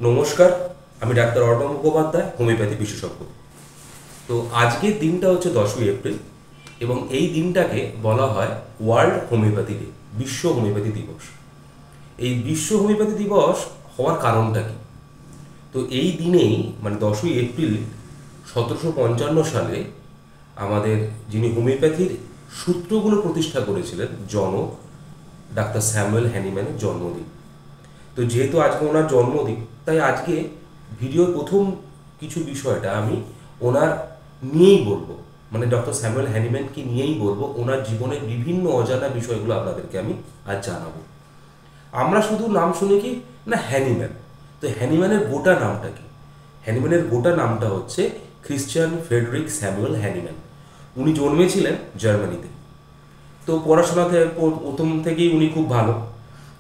নমস্কার, আমি doctor Arnab Mukhopadhyay, homeopathy বিশেষজ্ঞ। তো আজকের দিনটা হচ্ছে 10ই এপ্রিল এবং এই দিনটাকে বলা হয় ওয়ার্ল্ড হোমিওপ্যাথি ডে, বিশ্ব হোমিওপ্যাথি দিবস। এই বিশ্ব হোমিওপ্যাথি দিবস হওয়ার কারণটা কি? তো এই দিনেই মানে 10ই এপ্রিল 1755 সালে আমাদের যিনি হোমিওপ্যাথির সূত্রগুলো প্রতিষ্ঠা করেছিলেন জনক ডাক্তার স্যামুয়েল হ্যানিম্যানের জন্মদিন। তো যেহেতু আজকে ওনার জন্মদিন, তাই আজকে ভিডিওর প্রথম কিছু বিষয়টা আমি ওনার নিয়েই বলবো, মানে ডক্টর স্যামুয়েল হ্যানিম্যানকে নিয়েই বলবো। ওনার জীবনের বিভিন্ন অজানা বিষয়গুলো আপনাদেরকে আমি আজ জানাবো। আমরা শুধু নাম শুনি কি না হ্যানিম্যান। তো হ্যানিম্যানের গোটা নামটা কি? হ্যানিম্যানের গোটা নামটা হচ্ছে ক্রিশ্চিয়ান ফ্রেডরিক স্যামুয়েল হ্যানিম্যান। উনি জন্মেছিলেন জার্মানিতে। তো পড়াশোনাতে প্রথম থেকেই উনি খুব ভালো।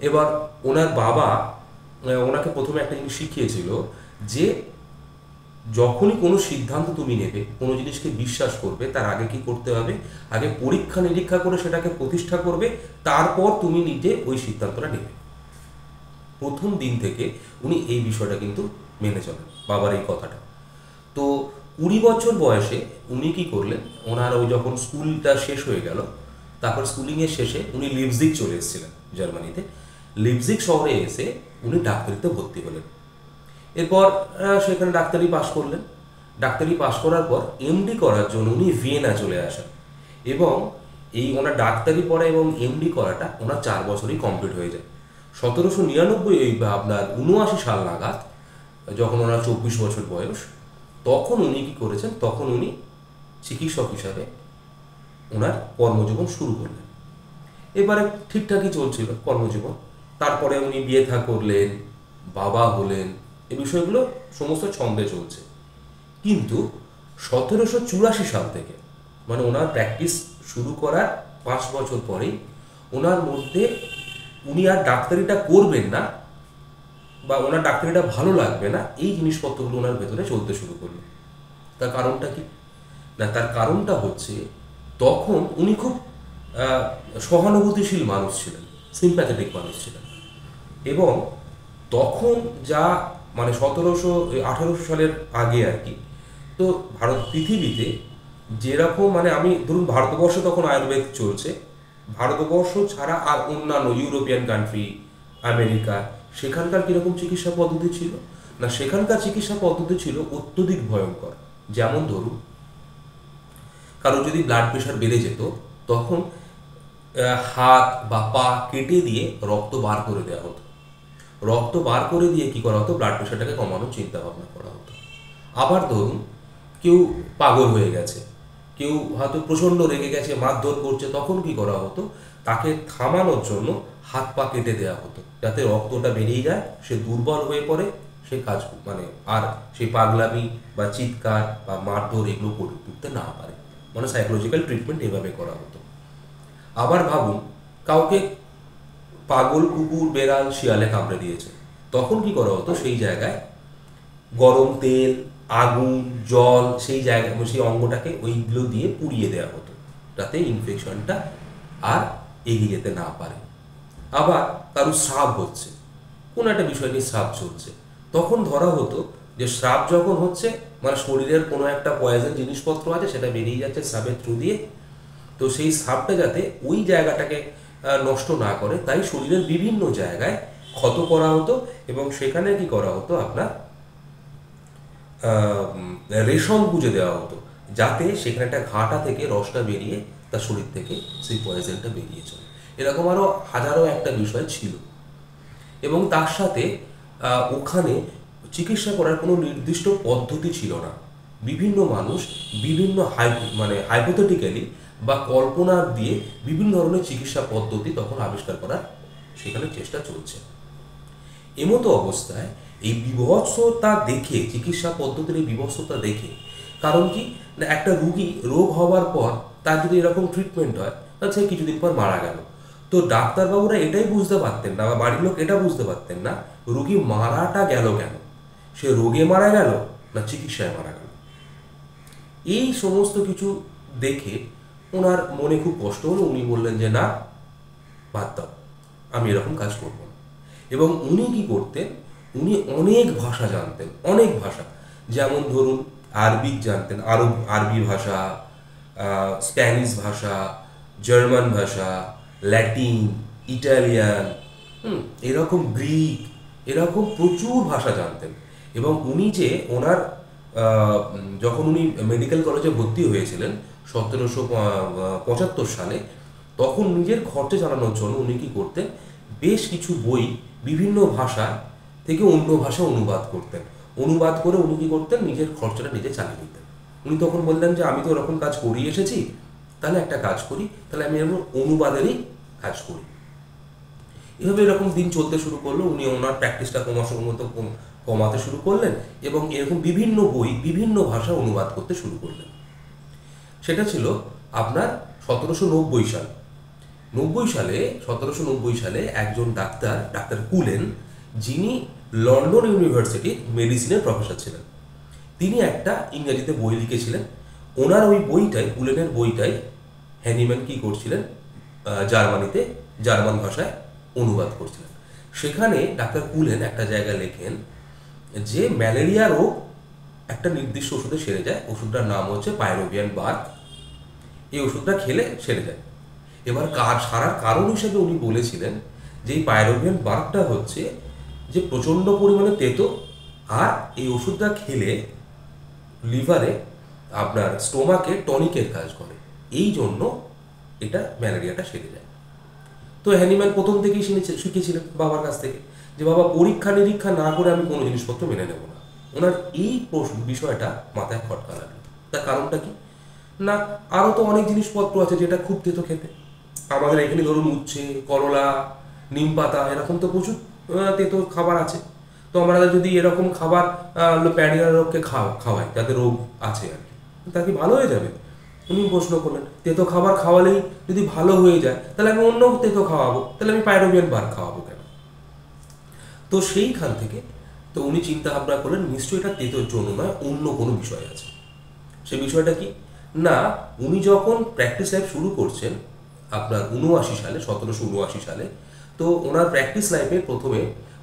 এবার ওনার বাবা ওনাকে প্রথমে একটা জিনিস শিখিয়েছিল যে যখনই কোনো সিদ্ধান্ত তুমি নেবে, কোনো জিনিসকে বিশ্বাস করবে, তার আগে কি করতে হবে? আগে পরীক্ষা নিরীক্ষা করে সেটাকে প্রতিষ্ঠা করবে, তারপর তুমি নিজে ওই সিদ্ধান্তটা নেবে। প্রথম দিন থেকে উনি এই বিষয়টা কিন্তু মেনে চলেন, বাবার এই কথাটা। তো 20 বছর বয়সে উনি কি করলেন, ওনার ওই যখন স্কুলটা শেষ হয়ে গেল, তারপর স্কুলিংয়ের শেষে উনি লিপজিগ চলে এসেছিলেন জার্মানিতে। লিপজিগ শহরে এসে উনি ডাক্তারিতে ভর্তি হলেন। এরপর সেখানে ডাক্তারি পাশ করলেন। ডাক্তারি পাশ করার পর এমডি করার জন্য উনি ভিয়েনা চলে আসেন এবং এই ওনার ডাক্তারি পড়া এবং এমডি করাটা ওনার 4 বছরেই কমপ্লিট হয়ে যায়। 1799 বা আপনার 79 সাল নাগাদ, যখন ওনার 24 বছর বয়স, তখন উনি কি করেছেন, তখন উনি চিকিৎসক হিসাবে ওনার কর্মজীবন শুরু করলেন। এবারে ঠিকঠাকই চলছিল কর্মজীবন। তারপরে উনি বিয়ে থা করলেন, বাবা হলেন, এই বিষয়গুলো সমস্ত ছন্দে চলছে। কিন্তু 1784 সাল থেকে, মানে ওনার প্র্যাকটিস শুরু করার 5 বছর পরেই ওনার মধ্যে উনি আর ডাক্তারিটা করবেন না বা ওনার ডাক্তারিটা ভালো লাগবে না, এই জিনিসপত্রগুলো ওনার ভেতরে চলতে শুরু করলো। তার কারণটা কি না? তার কারণটা হচ্ছে তখন উনি খুব সহানুভূতিশীল মানুষ ছিলেন, সিম্প্যাথেটিক মানুষ ছিলেন। এবং তখন যা মানে 1800 সালের আগে আর কি, তো পৃথিবীতে যেরকম মানে আমি ধরুন ভারতবর্ষে তখন আয়ুর্বেদ চলছে, ভারতবর্ষ ছাড়া আর অন্যান্য ইউরোপিয়ান কান্ট্রি, আমেরিকা, সেখানকার কীরকম চিকিৎসা পদ্ধতি ছিল না? সেখানকার চিকিৎসা পদ্ধতি ছিল অত্যধিক ভয়ঙ্কর। যেমন ধরুন কারো যদি ব্লাড প্রেশার বেড়ে যেত, তখন হাত বা পা কেটে দিয়ে রক্ত বার করে দেওয়া হতো। রক্ত বার করে দিয়ে কি করা হতো? ব্লাড প্রেশারটাকে কমানোর চিন্তা ভাবনা করা হতো। আবার ধরুন কেউ পাগল হয়ে গেছে, কেউ হয়তো প্রচণ্ড রেগে গেছে, মারধর করছে, তখন কি করা হতো? তাকে থামানোর জন্য হাত পা কেটে দেওয়া হতো, যাতে রক্তটা বেরিয়ে যায়, সে দুর্বল হয়ে পড়ে, সে কাজ মানে আর সেই পাগলামি বা চিৎকার বা মারধর এগুলো করতে না পারে। মানে সাইকোলজিক্যাল ট্রিটমেন্ট এভাবে করা হতো। আবার ভাবুন কাউকে পাগল কুকুর, বেড়াল, শিয়ালে কামড়ে দিয়েছে, তখন কি করা হতো? সেই জায়গায় গরম তেল, আগুন, জল, সেই জায়গায় সেই অঙ্গটাকে ওইগুলো দিয়ে পুড়িয়ে দেওয়া হতো, যাতে ইনফেকশনটা আর এগিয়ে যেতে না পারে। আবার কারো স্রাব হচ্ছে, কোনো একটা বিষয় নিয়ে স্রাব চলছে, তখন ধরা হতো যে স্রাব যখন হচ্ছে মানে শরীরের কোনো একটা পয়জন জিনিসপত্র আছে, সেটা বেরিয়ে যাচ্ছে স্রাবের থ্রু দিয়ে। তো সেই স্রাবটা যাতে ওই জায়গাটাকে নষ্ট না করে, তাই শরীরের বিভিন্ন জায়গায় ক্ষত করা হতো এবং সেখানে কি করা হতো? আপনার রেশম গুঁজে দেওয়া হতো, যাতে সেখানে একটা ঘাটা থেকে রসটা বেরিয়ে তার শরীর থেকে সেই পয়জনটা বেরিয়ে চলে। এরকম আরও হাজারো একটা বিষয় ছিল। এবং তার সাথে ওখানে চিকিৎসা করার কোনো নির্দিষ্ট পদ্ধতি ছিল না। বিভিন্ন মানুষ বিভিন্ন মানে হাইপোথেটিক্যালি বা কল্পনা দিয়ে বিভিন্ন ধরনের চিকিৎসা পদ্ধতি তখন আবিষ্কার করার সেখানে চেষ্টা চলছে। এমতো অবস্থায় এই বিভৎসতা দেখে, চিকিৎসা পদ্ধতির এই বিভৎসতা দেখে, কারণ কি না, একটা রুগী রোগ হওয়ার পর তার যদি এরকম ট্রিটমেন্ট হয়, তাহলে সে কিছুদিন পর মারা গেল। তো ডাক্তারবাবুরা এটাই বুঝতে পারতেন না বা বাড়ির লোক এটা বুঝতে পারতেন না, রুগী মারাটা গেল কেন? সে রোগে মারা গেল না চিকিৎসায় মারা গেল? এই সমস্ত কিছু দেখে ওনার মনে খুব কষ্ট হলো। উনি বললেন যে না, বাদ দাও, আমি এরকম কাজ করব না। এবং উনি কি করতেন? উনি অনেক ভাষা জানতেন, অনেক ভাষা। যেমন ধরুন আরবিক জানতেন, আরবি ভাষা, স্প্যানিশ ভাষা, জার্মান ভাষা, ল্যাটিন, ইটালিয়ান, এরকম গ্রিক, এরকম প্রচুর ভাষা জানতেন। এবং উনি যে ওনার যখন উনি মেডিকেল কলেজে ভর্তি হয়েছিলেন 1775 সালে, তখন নিজের খরচে চালানোর জন্য উনি কী করতেন, বেশ কিছু বই বিভিন্ন ভাষা থেকে অন্য ভাষা অনুবাদ করতেন। অনুবাদ করে উনি কী করতেন, নিজের খরচাটা নিজে চালিয়ে নিতেন। উনি তখন বললেন যে আমি তো এরকম কাজ করিয়ে এসেছি, তাহলে একটা কাজ করি, তাহলে আমি এরকম অনুবাদেরই কাজ করি। এভাবে এরকম দিন চলতে শুরু করলো। উনি ওনার প্র্যাকটিসটা কমাতে শুরু করলেন এবং এরকম বিভিন্ন বই বিভিন্ন ভাষা অনুবাদ করতে শুরু করলেন। সেটা ছিল আপনার 1790 সাল। 1790 সালে একজন ডাক্তার কুলেন, যিনি লন্ডন ইউনিভার্সিটির মেডিসিনের প্রফেসর ছিলেন, তিনি একটা ইংরেজিতে বই লিখেছিলেন। ওনার ওই বইটাই, কুলেনের বইটাই হ্যানিম্যান কী করছিলেন, জার্মান ভাষায় অনুবাদ করছিলেন। সেখানে ডাক্তার কুলেন একটা জায়গায় লেখেন যে ম্যালেরিয়া রোগ একটা নির্দিষ্ট ওষুধে সেরে যায়, ওষুধটার নাম হচ্ছে পাইরোভিয়ান বার্ক। এই ওষুধটা খেলে সেরে যায়। এবার সারার কারণ হিসেবে উনি বলেছিলেন যে এই পাইরোভিয়ান বার্কটা হচ্ছে যে প্রচণ্ড পরিমাণে তেতো, আর এই ওষুধটা খেলে লিভারে আপনার স্টোমাকে টনিকের কাজ করে, এই জন্য এটা ম্যালেরিয়াটা সেরে যায়। তো হ্যানিম্যান প্রথম থেকেই শিখেছিলেন বাবার কাছ থেকে যে বাবা, পরীক্ষা নিরীক্ষা না করে আমি কোনো জিনিসপত্র মেনে নেব না। ওনার এই বিষয়টা মাথায় খটকা লাগলো। তার কারণটা কি না, আরও তো অনেক জিনিসপত্র আছে যেটা খুব তেতো খেতে। আমাদের এখানে ধরুন উচ্ছে, করলা, নিম পাতা, এরকম তো প্রচুর তেতো খাবার আছে। তো আমরা যদি এরকম খাবার প্যাডিয়ার রোগকে খাওয়াই, যাতে রোগ আছে আর কি, তা কি ভালো হয়ে যাবে? উনি প্রশ্ন করলেন, তেতো খাবার খাওয়ালেই যদি ভালো হয়ে যায়, তাহলে আমি অন্য তেতো খাওয়াবো, তাহলে আমি পাইরোভিয়ান বার্ক খাওয়াবো কেন? তো সেইখান থেকে তো উনি চিন্তা ভাবনা করলেন, নিশ্চয়ই এটা তেতোর জন্য নয়, অন্য কোনো বিষয় আছে। সে বিষয়টা কি না, উনি যখন প্র্যাকটিস লাইফ শুরু করছেন আপনার 1779 সালে, তো ওনার প্র্যাকটিস লাইফে প্রথমে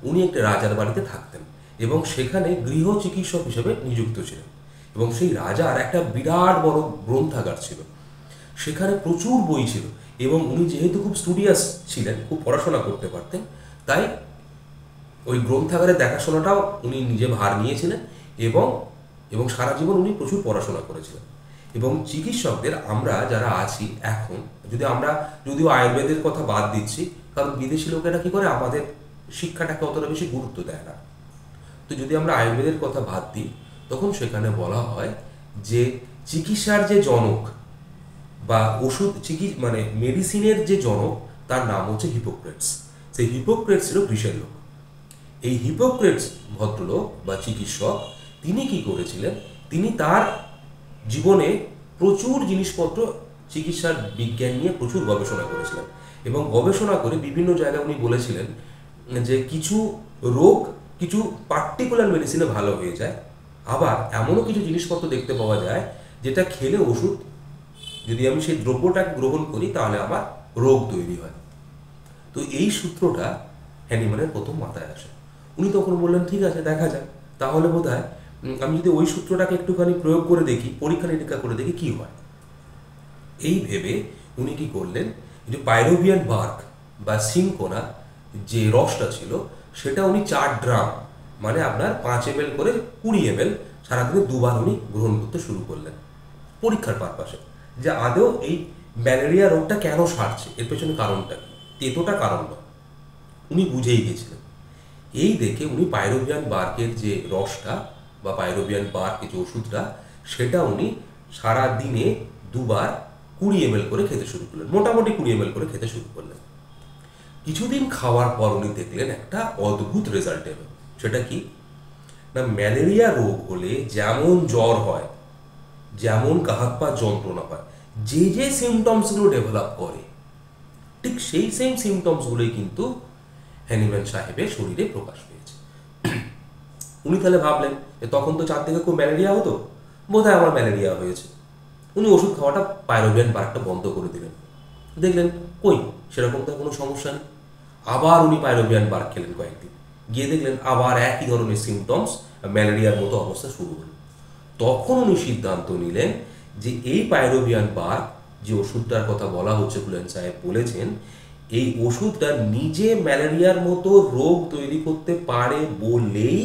উনি একটা রাজার বাড়িতে থাকতেন এবং সেখানে গৃহ চিকিৎসক হিসেবে নিযুক্ত ছিলেন। এবং সেই রাজার একটা বিরাট বড় গ্রন্থাগার ছিল, সেখানে প্রচুর বই ছিল। এবং উনি যেহেতু খুব স্টুডিয়াস ছিলেন, খুব পড়াশোনা করতে পারতেন, তাই ওই গ্রন্থাগারের দেখাশোনাটাও উনি নিজে ভার নিয়েছিলেন এবং এবং সারা জীবন উনি প্রচুর পড়াশোনা করেছিলেন। এবং চিকিৎসকদের আমরা যারা আছি এখন, যদিও আয়ুর্বেদের কথা বাদ দিচ্ছি, কারণ বিদেশি লোকেরা কী করে, আমাদের শিক্ষাটাকে অতটা বেশি গুরুত্ব দেয় না। তো যদি আমরা আয়ুর্বেদের কথা বাদ দিই, তখন সেখানে বলা হয় যে চিকিৎসার যে জনক বা মানে মেডিসিনের যে জনক, তার নাম হচ্ছে হিপোক্রেটস। সেই হিপোক্রেটস ছিল গ্রিসের লোক। এই হিপোক্রেটস ভদ্রলোক বা চিকিৎসক, তিনি কি করেছিলেন, তিনি তার জীবনে প্রচুর জিনিসপত্র, চিকিৎসার বিজ্ঞান নিয়ে প্রচুর গবেষণা করেছিলেন। এবং গবেষণা করে বিভিন্ন জায়গায় উনি বলেছিলেন যে কিছু রোগ কিছু পার্টিকুলার মেডিসিনে ভালো হয়ে যায়, আবার এমনও কিছু জিনিসপত্র দেখতে পাওয়া যায় যেটা খেলে ওষুধ, যদি আমি সেই দ্রব্যটাকে গ্রহণ করি তাহলে আমার রোগ তৈরি হয়। তো এই সূত্রটা হ্যানিম্যানের প্রথম মাথায় আসে। উনি তখন বললেন, ঠিক আছে, দেখা যাক, তাহলে বোধহয় আমি যদি ওই সূত্রটাকে একটুখানি প্রয়োগ করে দেখি, পরীক্ষা নিরীক্ষা করে দেখি কী হয়। এই ভেবে উনি কী করলেন, যে পাইরোভিয়ান বার্ক বা সিনকোনা যে রসটা ছিল, সেটা উনি 4 ড্রাম, মানে আপনার 5 ml করে 20 ml সারাদিনে 2 বার উনি গ্রহণ করতে শুরু করলেন পরীক্ষার পারপাসে, যে আদৌ এই ম্যালেরিয়া রোগটা কেন সারছে, এর পেছনে কারণটা কি। তেতোটা কারণ নয়, উনি বুঝেই গেছিলেন। এই দেখে উনি পাইরোভিয়ান বার্কের যে রসটা বা পাইরোভিয়ান বার্কের যে ওষুধটা, সেটা উনি সারা দিনে 2 বার 20 ml করে খেতে শুরু করলেন, মোটামুটি 20 ml করে খেতে শুরু করলেন। কিছুদিন খাওয়ার পর উনি দেখলেন একটা অদ্ভুত রেজাল্ট এলো। সেটা কি না, ম্যালেরিয়া রোগ হলে যেমন জ্বর হয়, যেমন হাত পা যন্ত্রণা হয়, যে যে সিমটমসগুলো ডেভেলপ করে, ঠিক সেই সেম সিমটমসগুলোই কিন্তু হ্যানিম্যান সাহেবের শরীরে প্রকাশ পেয়েছে। উনি তাহলে ভাবলেন যে তখন তো চারদিকে খুব ম্যালেরিয়া হতো, বোধহয় আমার ম্যালেরিয়া হয়েছে। উনি ওষুধ খাওয়াটা, পাইরোভিয়ান বার্কটা বন্ধ করে দিলেন। দেখলেন কই, সেরকম তো কোনো সমস্যা নেই। আবার উনি পাইরোভিয়ান বার্ক খেলেন কয়েকদিন, গিয়ে দেখলেন আবার একই ধরনের সিমটমস, ম্যালেরিয়ার মতো অবস্থা শুরু হলো। তখন উনি সিদ্ধান্ত নিলেন যে এই পাইরোভিয়ান বার্গ, যে ওষুধটার কথা বলা হচ্ছে, কুলেন সাহেব বলেছেন, এই ওষুধটা নিজে ম্যালেরিয়ার মতো রোগ তৈরি করতে পারে বলেই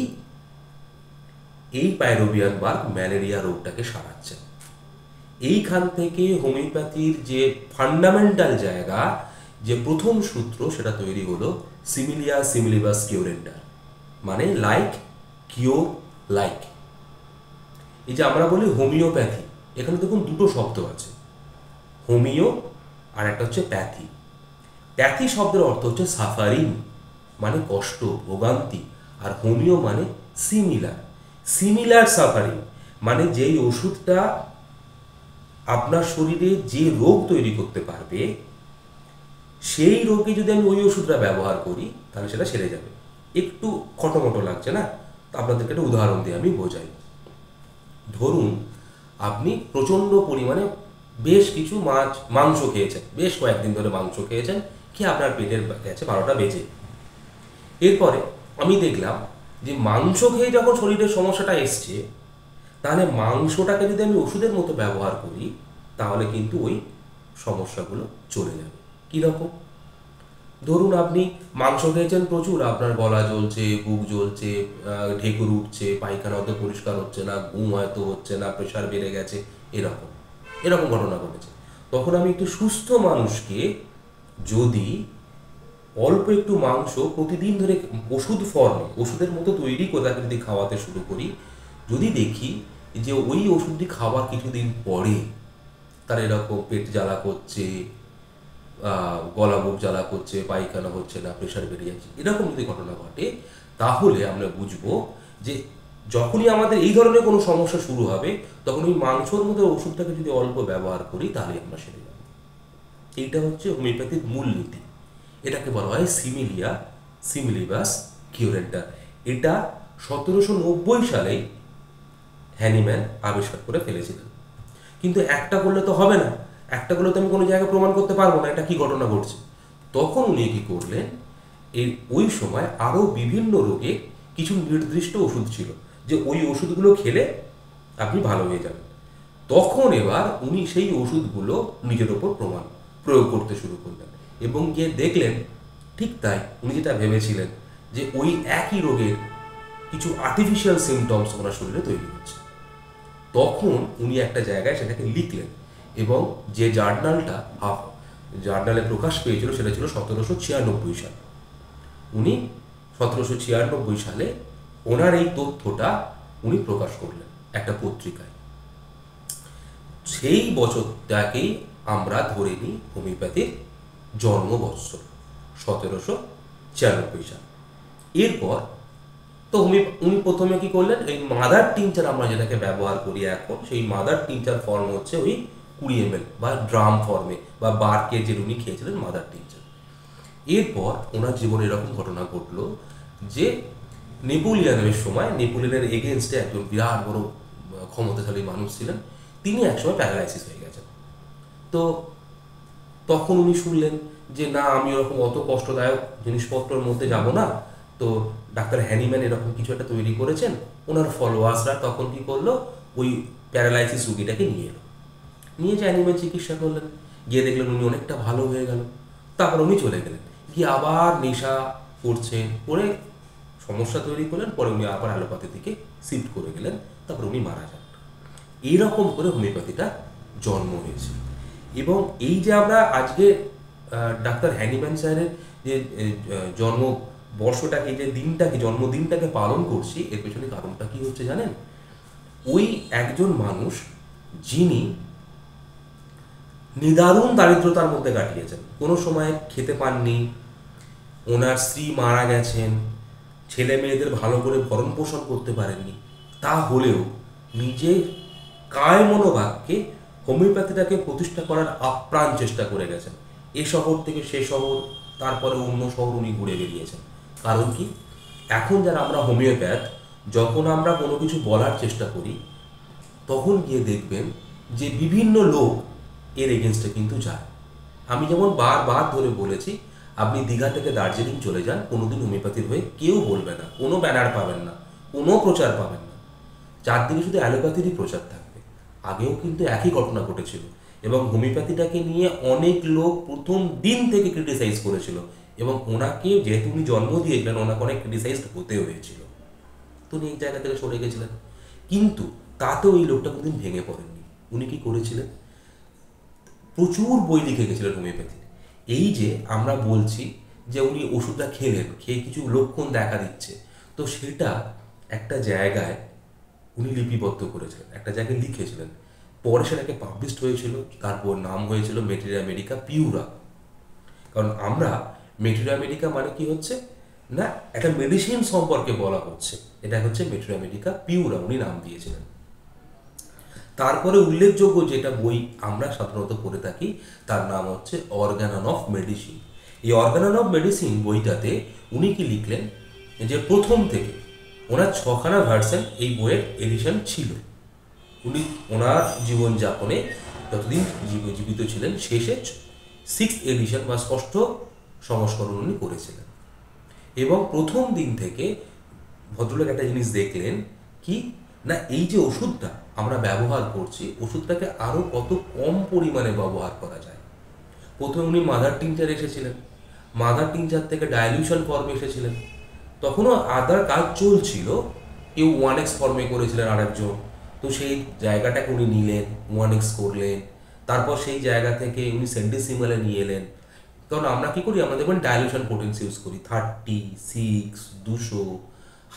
এই পাইরোভিয়ান বার্গ ম্যালেরিয়া রোগটাকে সারাচ্ছে। এইখান থেকে হোমিওপ্যাথির যে ফান্ডামেন্টাল জায়গা, যে প্রথম সূত্র, সেটা তৈরি হলো সিমিলিয়া সিমিলিবাস কিউরেন্টার, মানে লাইক কিওর লাইক। এই যে আমরা বলি হোমিওপ্যাথি, এখানে দেখুন দুটো শব্দ আছে, হোমিও আর একটা হচ্ছে প্যাথি। প্যাথি শব্দের অর্থ হচ্ছে সাফারিং, মানে কষ্ট, ভোগান্তি, আর হোমিও মানে সিমিলার, সিমিলার সাফারিং, মানে যেই ওষুধটা আপনার শরীরে যে রোগ তৈরি করতে পারবে, সেই রোগে যদি আমি ওই ওষুধটা ব্যবহার করি তাহলে সেটা সেরে যাবে। একটু খটোমটো লাগছে না? তো আপনাদেরকে একটা উদাহরণ দিয়ে আমি বোঝাই। ধরুন আপনি প্রচণ্ড পরিমাণে বেশ কিছু মাংস খেয়েছেন, বেশ কয়েকদিন ধরে মাংস খেয়েছেন, খেয়ে আপনার পেটের গেছে 12টা বেজে। এরপরে আমি দেখলাম যে মাংস খেয়ে যখন শরীরের সমস্যাটা এসছে, তাহলে মাংসটাকে যদি আমি ওষুধের মতো ব্যবহার করি তাহলে কিন্তু ওই সমস্যাগুলো চলে যাবে। কীরকম? ধরুন আপনি মাংস খেয়েছেন প্রচুর, আপনার গলা জ্বলছে, বুক জ্বলছে, ঢেকুর উঠছে, পায়খানা হয়তো পরিষ্কার হচ্ছে না, ঘুম হয়তো হচ্ছে না, প্রেশার বেড়ে গেছে, এরকম এরকম ঘটনা ঘটেছে। তখন আমি একটু সুস্থ মানুষকে যদি অল্প একটু মাংস প্রতিদিন ধরে ওষুধ ফর্মে, ওষুধের মতো তৈরি করে তাকে যদি খাওয়াতে শুরু করি, যদি দেখি যে ওই ওষুধটি খাওয়ার কিছুদিন পরে তার এরকম পেট জ্বালা করছে, গলা বুক জ্বালা করছে, পায়খানা হচ্ছে না, প্রেশার বেড়ে যাচ্ছে, এরকম যদি ঘটনা ঘটে, তাহলে আমরা বুঝবো যে যখনই আমাদের এই ধরনের কোনো সমস্যা শুরু হবে তখন ওই মাংসর মধ্যে ওষুধটাকে যদি অল্প ব্যবহার করি তাহলে আমরা সেরে যাব। এইটা হচ্ছে হোমিওপ্যাথির মূলনীতি। এটাকে বলা হয় সিমিলিয়া সিমিলিবাস কিউরেন্টার। এটা 1790 সালেই হ্যানিম্যান আবিষ্কার করে ফেলেছিলেন। কিন্তু একটা করলে তো হবে না, একটা করলে তো আমি কোনো জায়গায় প্রমাণ করতে পারবো না এটা কি ঘটনা ঘটছে। তখন উনি কি করলেন, ওই সময় আরও বিভিন্ন রোগে কিছু নির্দিষ্ট ওষুধ ছিল, যে ওই ওষুধগুলো খেলে আপনি ভালো হয়ে যাবেন। তখন এবার উনি সেই ওষুধগুলো নিজের ওপর প্রয়োগ করতে শুরু করলেন এবং গিয়ে দেখলেন ঠিক তাই, উনি যেটা ভেবেছিলেন যে ওই একই রোগের কিছু আর্টিফিশিয়াল সিমটমস ওনার শরীরে তৈরি হচ্ছে। তখন উনি একটা জায়গায় সেটাকে লিখলেন এবং যে জার্নালে প্রকাশ পেয়েছিল সেটা ছিল 1796 সালে। উনি 1796 সালে ওনার এই তথ্যটা উনি প্রকাশ করলেন একটা পত্রিকায়। সেই বছরটাকেই আমরা ধরে নিই হোমিওপ্যাথির জন্মবৎসর, 1796 সাল। এরপর তো উনি প্রথমে কি করলেন, এই মাদার টিংচার আমরা যেটাকে ব্যবহার করি এখন, সেই মাদার টিংচার ফর্ম হচ্ছে ওই 20 ml বা ড্রাম ফর্মে বা বার্কের যে উনি খেয়েছিলেন মাদার টিংচার। এরপর ওনার জীবনে এরকম ঘটনা ঘটলো যে নেপোলিয়নের সময়, নেপোলিয়নের এগেনস্টে একজন বিরাট বড় ক্ষমতাশালী মানুষ ছিলেন, তিনি একসময় প্যারালাইসিস হয়ে গেছেন। তো তখন উনি শুনলেন যে না, আমি ওরকম অত কষ্টদায়ক জিনিসপত্রের মধ্যে যাব না। তো ডাক্তার হ্যানিম্যান এরকম কিছু একটা তৈরি করেছেন। ওনার ফলোয়ার্সরা তখন কি করলো, ওই প্যারালাইসিস রুগীটাকে নিয়ে এলো, নিয়ে যে হ্যানিম্যান চিকিৎসা করলেন, গিয়ে দেখলেন উনি অনেকটা ভালো হয়ে গেল। তারপর উনি চলে গেলেন, গিয়ে আবার নেশা করছেন, করে সমস্যা তৈরি করলেন। পরে উনি আবার অ্যালোপ্যাথির দিকে শিফট করে গেলেন, তারপর উনি মারা যান। এইরকম করে হোমিওপ্যাথিটা জন্ম হয়েছে। এবং এই যে আমরা আজকে ডাক্তার হ্যানিম্যান স্যারের যে জন্মবর্ষটাকে, যে দিনটাকে, জন্মদিনটাকে পালন করছি, এর পেছনে কারণটা কি হচ্ছে জানেন? ওই একজন মানুষ যিনি নিদারুণ দারিদ্রতার মধ্যে কাটিয়েছেন, কোনো সময় খেতে পাননি, ওনার স্ত্রী মারা গেছেন, ছেলে মেয়েদের ভালো করে ভরণ পোষণ করতে পারেননি, তা হলেও নিজের কায় মনোবাক্যে হোমিওপ্যাথিটাকে প্রতিষ্ঠা করার আপ্রাণ চেষ্টা করে গেছেন। এ শহর থেকে সে শহর, তারপরে অন্য শহর উনি ঘুরে বেরিয়েছেন। কারণ কি, এখন যারা আমরা হোমিওপ্যাথ, যখন আমরা কোনো কিছু বলার চেষ্টা করি তখন গিয়ে দেখবেন যে বিভিন্ন লোক এর এগেনস্টে কিন্তু যায়। আমি যেমন বারবার ধরে বলেছি, আপনি দীঘা থেকে দার্জিলিং চলে যান, কোনোদিন হোমিওপ্যাথির হয়ে কেউ বলবে না, কোনো ব্যানার পাবেন না, কোনো প্রচার পাবেন না, চারদিকে শুধু অ্যালোপ্যাথিরই প্রচার থাকবে। আগেও কিন্তু একই ঘটনা ঘটেছিল এবং হোমিওপ্যাথিটাকে নিয়ে অনেক লোক প্রথম দিন থেকে ক্রিটিসাইজ করেছিল এবং ওনাকে যেহেতু উনি জন্ম দিয়েছিলেন ওনাকে অনেক ক্রিটিসাইজড হতে হয়েছিল। তো উনি এই জায়গা থেকে সরে গেছিলেন, কিন্তু তাতেও এই লোকটা কোনোদিন ভেঙে পড়েননি। উনি কি করেছিলেন? প্রচুর বই লিখে গেছিলেন হোমিওপ্যাথি। এই যে আমরা বলছি যে উনি ওষুধটা খেলেন, খেয়ে কিছু লক্ষণ দেখা দিচ্ছে, তো সেটা একটা জায়গায় উনি লিপিবদ্ধ করেছিলেন, একটা জায়গায় লিখেছিলেন, পরে সেটাকে পাবলিশড হয়েছিল, তারপর নাম হয়েছিল মেটেরিয়া মেডিকা পিউরা। কারণ আমরা মেটেরিয়া মেডিকা মানে কি হচ্ছে না, একটা মেডিসিন সম্পর্কে বলা হচ্ছে, এটা হচ্ছে মেটেরিয়া মেডিকা পিউরা, উনি নাম দিয়েছিলেন। তারপরে উল্লেখযোগ্য যেটা বই আমরা সাধারণত পড়ে থাকি তার নাম হচ্ছে অর্গানন অফ মেডিসিন। এই অর্গানন অফ মেডিসিন বইটাতে উনি কি লিখলেন যে প্রথম থেকে ওনার 6খানা ভার্সন এই বইয়ের এডিশন ছিল। উনি ওনার জীবনযাপনে যতদিন জীবিত ছিলেন শেষে 6th এডিশন বা 6ষ্ঠ সংস্করণ উনি করেছিলেন। এবং প্রথম দিন থেকে ভদ্রলোক একটা জিনিস দেখলেন কি না, এই যে ওষুধটা আমরা ব্যবহার করছি, ওষুধটাকে আরও কত কম পরিমাণে ব্যবহার করা যায়। প্রথমে উনি মাদার টিংচার এসেছিলেন, মাদার টিংচার থেকে ডাইলিউশন ফর্মে এসেছিলেন, তখনও আদার কাজ চলছিল, কেউ 1x ফর্মে করেছিলেন আরেকজন, তো সেই জায়গাটাকে উনি নিলেন, 1x করলেন, তারপর সেই জায়গা থেকে উনি সেন্টিসিমালে নিয়ে এলেন। কারণ আমরা কি করি, আমরা দেখবেন ডাইলিউশন পোটেন্সি ইউজ করি 30, 6, 200,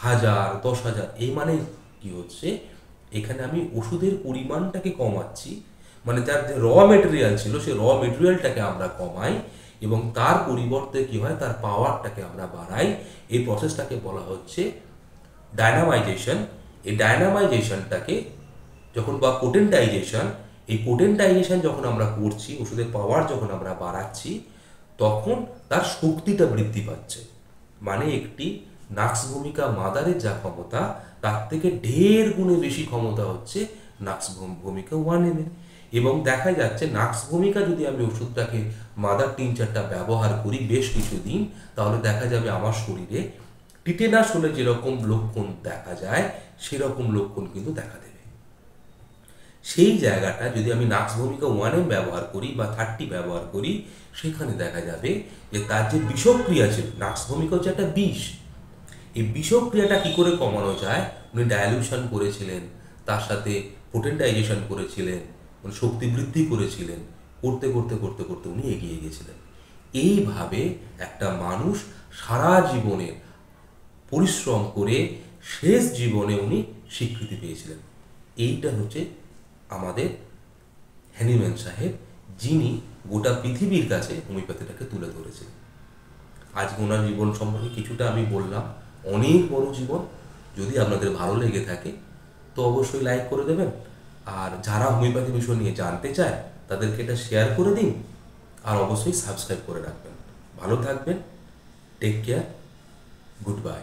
1000, 10,000। এই মানে কি হচ্ছে, এখানে আমি ওষুধের পরিমাণটাকে কমাচ্ছি, মানে তার যে র মেটেরিয়াল ছিল সেই র মেটেরিয়ালটাকে আমরা কমাই এবং তার পরিবর্তে কি হয়, তার পাওয়ারটাকে আমরা বাড়াই। এই প্রসেসটাকে বলা হচ্ছে ডায়নামাইজেশন। এই ডায়নামাইজেশনটাকে যখন বা পোটেন্টাইজেশন, এই পোটেন্টাইজেশন যখন আমরা করছি, ওষুধের পাওয়ার যখন আমরা বাড়াচ্ছি, তখন তার শক্তিটা বৃদ্ধি পাচ্ছে। মানে একটি নাক্স ভূমিকা মাদারের যা ক্ষমতা তার থেকে ঢের গুণে বেশি ক্ষমতা হচ্ছে নাক্স ভূমিকা 1 এর। এবং দেখা যাচ্ছে নাক্স ভূমিকা যদি আমি ওষুধটাকে মাদার টিংচারটা ব্যবহার করি বেশ কিছুদিন, তাহলে দেখা যাবে আমার শরীরে টিটেনাস হলে যেরকম লক্ষণ দেখা যায় সেরকম লক্ষণ কিন্তু দেখা দেবে। সেই জায়গাটা যদি আমি নাক্স ভূমিকা 1M ব্যবহার করি বা 30 ব্যবহার করি, সেখানে দেখা যাবে যে তার যে বিষক্রিয়া ছিল, নাক্স ভূমিকা হচ্ছে একটা বিষ, এই বিষক্রিয়াটা কি করে কমানো যায়, উনি ডায়ালিউশন করেছিলেন, তার সাথে পোটেন্টাইজেশন করেছিলেন, শক্তি বৃদ্ধি করেছিলেন, করতে করতে করতে করতে উনি এগিয়ে গেছিলেন। এইভাবে একটা মানুষ সারা জীবনে পরিশ্রম করে শেষ জীবনে উনি স্বীকৃতি পেয়েছিলেন। এইটা হচ্ছে আমাদের হ্যানিম্যান সাহেব, যিনি গোটা পৃথিবীর কাছে হোমিওপ্যাথিটাকে তুলে ধরেছিলেন। আজকে ওনার জীবন সম্পর্কে কিছুটা আমি বললাম, অনেক বড় জীবন। যদি আপনাদের ভালো লেগে থাকে তো অবশ্যই লাইক করে দেবেন, আর যারা হোমিওপ্যাথি বিষয় নিয়ে জানতে চায় তাদেরকে এটা শেয়ার করে দিন, আর অবশ্যই সাবস্ক্রাইব করে রাখবেন। ভালো থাকবেন, টেক কেয়ার, গুড বাই।